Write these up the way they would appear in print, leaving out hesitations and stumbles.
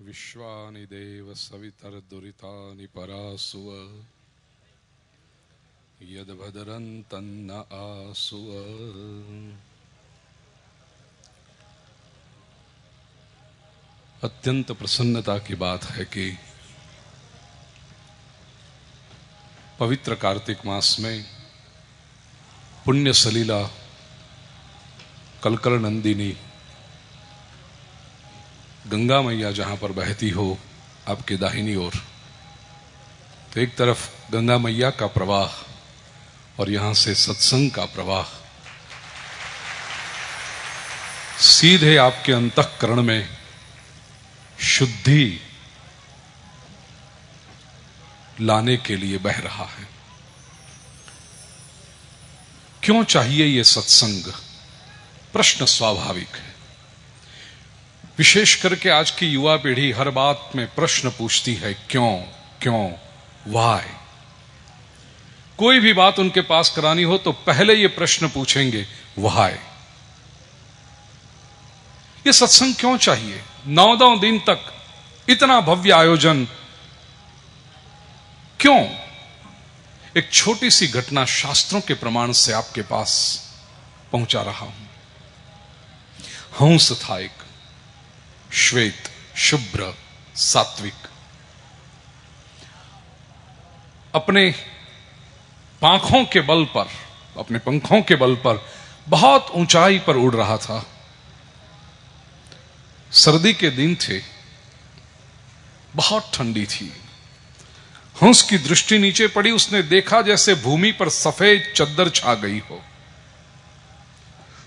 विश्वानि देव सवितर्दुरितानि परासुव यद्भद्रन्तन्न आसुव। अत्यंत प्रसन्नता की बात है कि पवित्र कार्तिक मास में पुण्य सलीला कलकल नंदिनी गंगा मैया जहां पर बहती हो आपके दाहिनी ओर, तो एक तरफ गंगा मैया का प्रवाह और यहां से सत्संग का प्रवाह सीधे आपके अंतःकरण में शुद्धि लाने के लिए बह रहा है। क्यों चाहिए ये सत्संग? प्रश्न स्वाभाविक है। विशेष करके आज की युवा पीढ़ी हर बात में प्रश्न पूछती है, क्यों क्यों, व्हाई। कोई भी बात उनके पास करानी हो तो पहले ये प्रश्न पूछेंगे, व्हाई। ये सत्संग क्यों चाहिए? 9 दिन तक इतना भव्य आयोजन क्यों? एक छोटी सी घटना शास्त्रों के प्रमाण से आपके पास पहुंचा रहा हूं। हंस था एक, श्वेत, शुभ्र, सात्विक, अपने पांखों के बल पर, अपने पंखों के बल पर बहुत ऊंचाई पर उड़ रहा था। सर्दी के दिन थे, बहुत ठंडी थी। हंस की दृष्टि नीचे पड़ी, उसने देखा जैसे भूमि पर सफेद चद्दर छा गई हो।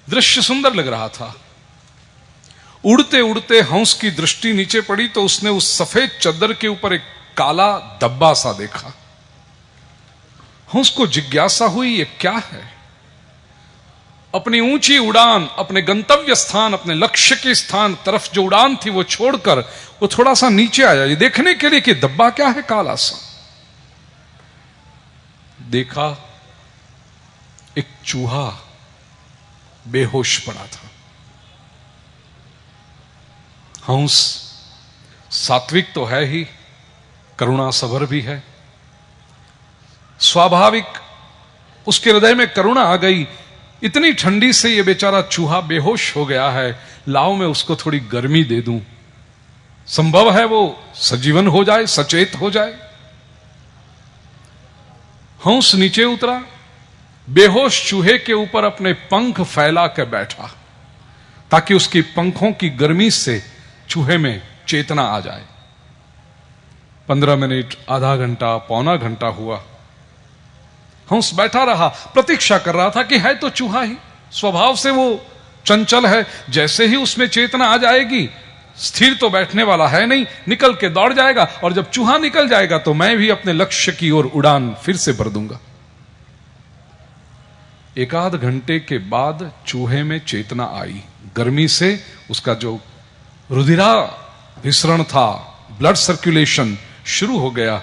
दृश्य सुंदर लग रहा था। उड़ते उड़ते हंस की दृष्टि नीचे पड़ी तो उसने उस सफेद चद्दर के ऊपर एक काला धब्बा सा देखा। हंस को जिज्ञासा हुई, ये क्या है? अपनी ऊंची उड़ान, अपने गंतव्य स्थान, अपने लक्ष्य के स्थान तरफ जो उड़ान थी वो छोड़कर वो थोड़ा सा नीचे आया, ये देखने के लिए कि धब्बा क्या है काला सा। देखा एक चूहा बेहोश पड़ा था। हंस सात्विक तो है ही, करुणा सभर भी है। स्वाभाविक उसके हृदय में करुणा आ गई। इतनी ठंडी से ये बेचारा चूहा बेहोश हो गया है, लाओ मैं उसको थोड़ी गर्मी दे दूं, संभव है वो सजीवन हो जाए, सचेत हो जाए। हंस नीचे उतरा, बेहोश चूहे के ऊपर अपने पंख फैला कर बैठा ताकि उसकी पंखों की गर्मी से चूहे में चेतना आ जाए। 15 मिनट, आधा घंटा, पौना घंटा हुआ। हंस बैठा रहा, प्रतीक्षा कर रहा था कि है तो चूहा ही, स्वभाव से वो चंचल है, जैसे ही उसमें चेतना आ जाएगी स्थिर तो बैठने वाला है नहीं, निकल के दौड़ जाएगा, और जब चूहा निकल जाएगा तो मैं भी अपने लक्ष्य की ओर उड़ान फिर से भर दूंगा। एक आध घंटे के बाद चूहे में चेतना आई। गर्मी से उसका जो रुधिराभिसरण था, ब्लड सर्कुलेशन शुरू हो गया।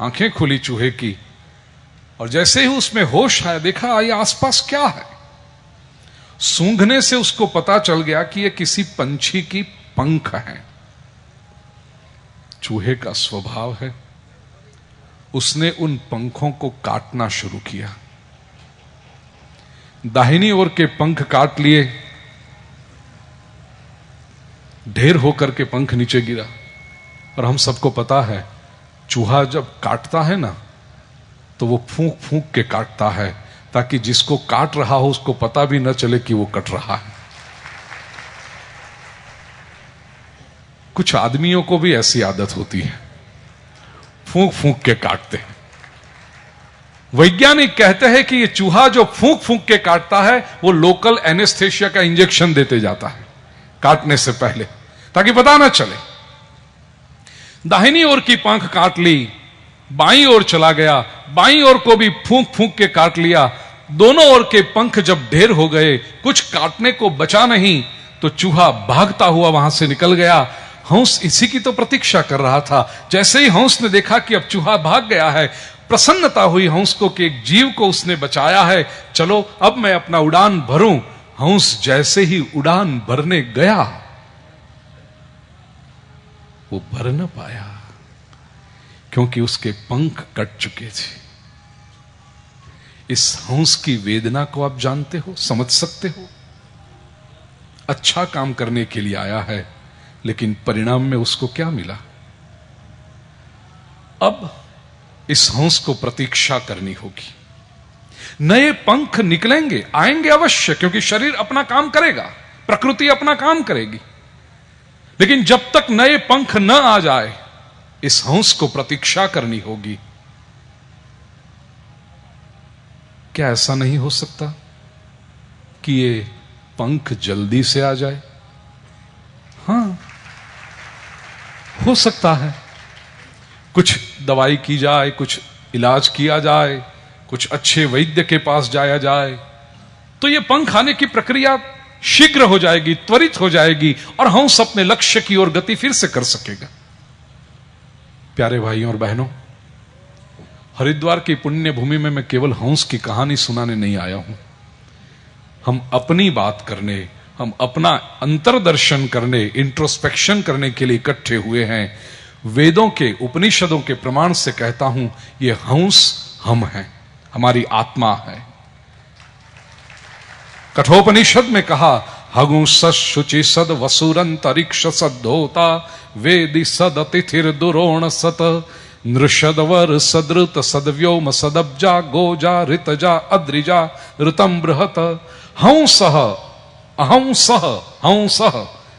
आंखें खुली चूहे की, और जैसे ही उसमें होश आया, देखा ये आसपास क्या है। सूंघने से उसको पता चल गया कि ये किसी पंछी की पंख हैं। चूहे का स्वभाव है, उसने उन पंखों को काटना शुरू किया। दाहिनी ओर के पंख काट लिए, ढेर होकर के पंख नीचे गिरा। और हम सबको पता है चूहा जब काटता है ना तो वो फूंक फूंक के काटता है ताकि जिसको काट रहा हो उसको पता भी न चले कि वो कट रहा है। कुछ आदमियों को भी ऐसी आदत होती है, फूंक फूंक के काटते हैं। वैज्ञानिक कहते हैं कि ये चूहा जो फूंक फूंक के काटता है वो लोकल एनेस्थेशिया का इंजेक्शन देते जाता है काटने से पहले, ताकि पता ना चले। दाहिनी ओर की पंख काट ली, बाईं ओर चला गया, बाईं ओर को भी फूंक फूंक के काट लिया। दोनों ओर के पंख जब ढेर हो गए, कुछ काटने को बचा नहीं, तो चूहा भागता हुआ वहां से निकल गया। हंस इसी की तो प्रतीक्षा कर रहा था। जैसे ही हंस ने देखा कि अब चूहा भाग गया है, प्रसन्नता हुई हंस को कि एक जीव को उसने बचाया है, चलो अब मैं अपना उड़ान भरूं। हंस जैसे ही उड़ान भरने गया, वो भर न पाया, क्योंकि उसके पंख कट चुके थे। इस हंस की वेदना को आप जानते हो, समझ सकते हो? अच्छा काम करने के लिए आया है, लेकिन परिणाम में उसको क्या मिला? अब इस हंस को प्रतीक्षा करनी होगी। नए पंख निकलेंगे, आएंगे अवश्य, क्योंकि शरीर अपना काम करेगा, प्रकृति अपना काम करेगी, लेकिन जब तक नए पंख न आ जाए इस हंस को प्रतीक्षा करनी होगी। क्या ऐसा नहीं हो सकता कि ये पंख जल्दी से आ जाए? हां, हो सकता है। कुछ दवाई की जाए, कुछ इलाज किया जाए, कुछ अच्छे वैद्य के पास जाया जाए, तो ये पंख आने की प्रक्रिया शीघ्र हो जाएगी, त्वरित हो जाएगी, और हंस अपने लक्ष्य की ओर गति फिर से कर सकेगा। प्यारे भाइयों और बहनों, हरिद्वार की पुण्य भूमि में मैं केवल हंस की कहानी सुनाने नहीं आया हूं। हम अपनी बात करने, हम अपना अंतर्दर्शन करने, इंट्रोस्पेक्शन करने के लिए इकट्ठे हुए हैं। वेदों के, उपनिषदों के प्रमाण से कहता हूं, ये हंस हम हैं, हमारी आत्मा है। कठोपनिषद में कहा, हगु शुचि सद वसुरंतरिक्ष सद्धोता वेदि सद अतिथिर दुरोण सत नृषदवर सदृत सदव्योम सदब्जा गोजा ऋतजा अद्रिजा ऋतम बृहत हंसः अहंसः हंसः।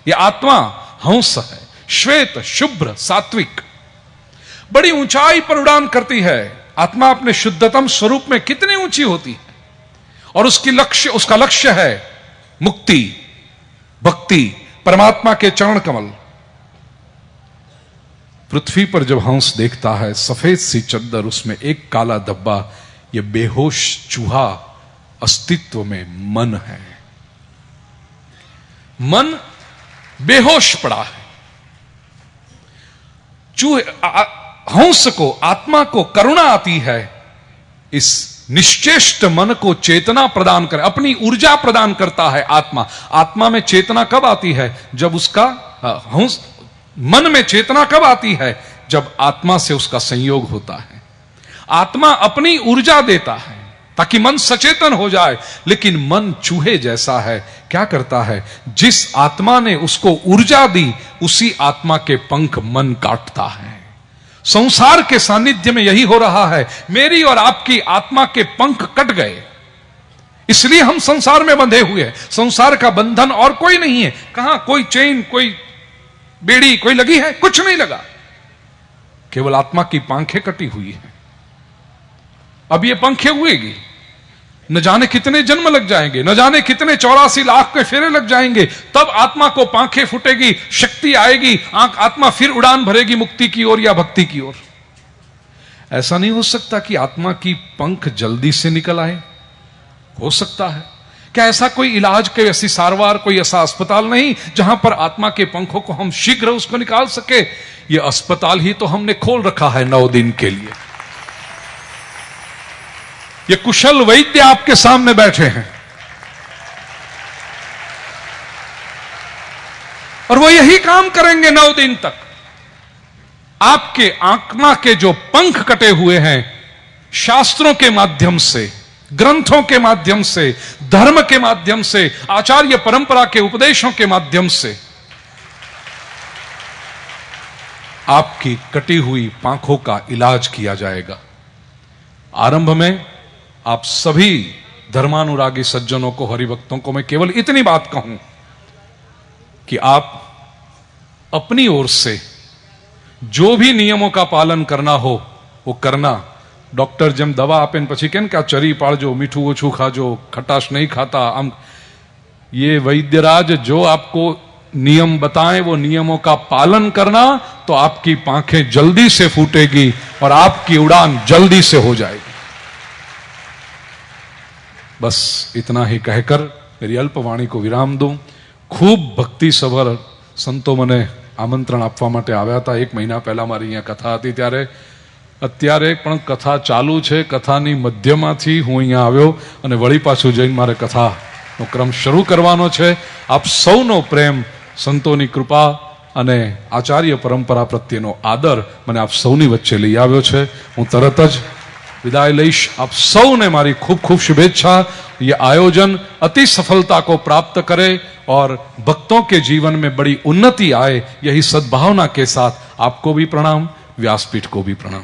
ये आत्मा हंस है, श्वेत, शुभ्र, सात्विक, बड़ी ऊंचाई पर उड़ान करती है। आत्मा अपने शुद्धतम स्वरूप में कितनी ऊंची होती है, और उसका लक्ष्य है मुक्ति, भक्ति, परमात्मा के चरण कमल। पृथ्वी पर जब हंस देखता है सफेद सी चद्दर, उसमें एक काला धब्बा, यह बेहोश चूहा अस्तित्व में मन है। मन बेहोश पड़ा है। हंस को, आत्मा को करुणा आती है इस निश्चेष्ट मन को चेतना प्रदान कर, अपनी ऊर्जा प्रदान करता है आत्मा। आत्मा में चेतना कब आती है? जब उसका हंस, मन में चेतना कब आती है? जब आत्मा से उसका संयोग होता है। आत्मा अपनी ऊर्जा देता है ताकि मन सचेतन हो जाए, लेकिन मन चूहे जैसा है। क्या करता है? जिस आत्मा ने उसको ऊर्जा दी, उसी आत्मा के पंख मन काटता है। संसार के सानिध्य में यही हो रहा है। मेरी और आपकी आत्मा के पंख कट गए, इसलिए हम संसार में बंधे हुए हैं। संसार का बंधन और कोई नहीं है। कहां कोई चेन, कोई बेड़ी, कोई लगी है? कुछ नहीं लगा, केवल आत्मा की पंखें कटी हुई है। अब ये पंखें उड़ेगी, न जाने कितने जन्म लग जाएंगे, न जाने कितने 84 लाख के फेरे लग जाएंगे, तब आत्मा को पंखें फूटेगी, शक्ति आएगी, आत्मा फिर उड़ान भरेगी मुक्ति की ओर या भक्ति की ओर। ऐसा नहीं हो सकता कि आत्मा की पंख जल्दी से निकल आए। हो सकता है। क्या ऐसा कोई इलाज, कोई ऐसी सारवार, कोई ऐसा अस्पताल नहीं जहां पर आत्मा के पंखों को हम शीघ्र उसको निकाल सके? यह अस्पताल ही तो हमने खोल रखा है 9 दिन के लिए। ये कुशल वैद्य आपके सामने बैठे हैं, और वो यही काम करेंगे 9 दिन तक। आपके आत्मा के जो पंख कटे हुए हैं, शास्त्रों के माध्यम से, ग्रंथों के माध्यम से, धर्म के माध्यम से, आचार्य परंपरा के उपदेशों के माध्यम से आपकी कटी हुई पांखों का इलाज किया जाएगा। आरंभ में आप सभी धर्मानुरागी सज्जनों को, हरिभक्तों को मैं केवल इतनी बात कहूं कि आप अपनी ओर से जो भी नियमों का पालन करना हो वो करना। डॉक्टर जब दवा आपन पछी के क्या चरी पाड़जो, मीठू ओछू खाजो, खटाश नहीं खाता, हम ये वैद्यराज जो आपको नियम बताएं वो नियमों का पालन करना, तो आपकी पांखें जल्दी से फूटेगी और आपकी उड़ान जल्दी से हो जाएगी। बस इतना ही कहकर मेरी अल्पवाणी को विराम दूं। खूब भक्ति सभर संतो મને આમંત્રણ આપવા માટે આવ્યા હતા। 1 મહિના પહેલા મારી અહીંયા કથા હતી ત્યારે, અત્યારે પણ કથા ચાલુ છે। કથાની મધ્યમાંથી હું અહીંયા આવ્યો અને વળી પાછું જઈને મારે કથાનો ક્રમ શરૂ કરવાનો છે। આપ સૌનો પ્રેમ, સંતોની કૃપા, અને આચાર્ય પરંપરા પ્રત્યેનો આદર મને આપ સૌની વચ્ચે લઈ આવ્યો છે. હું તરત જ विदाई लईश. आप सबने मारी खूब खूब शुभेच्छा. ये आयोजन अति सफलता को प्राप्त करे और भक्तों के जीवन में बड़ी उन्नति आए, यही सद्भावना के साथ आपको भी प्रणाम, व्यासपीठ को भी प्रणाम.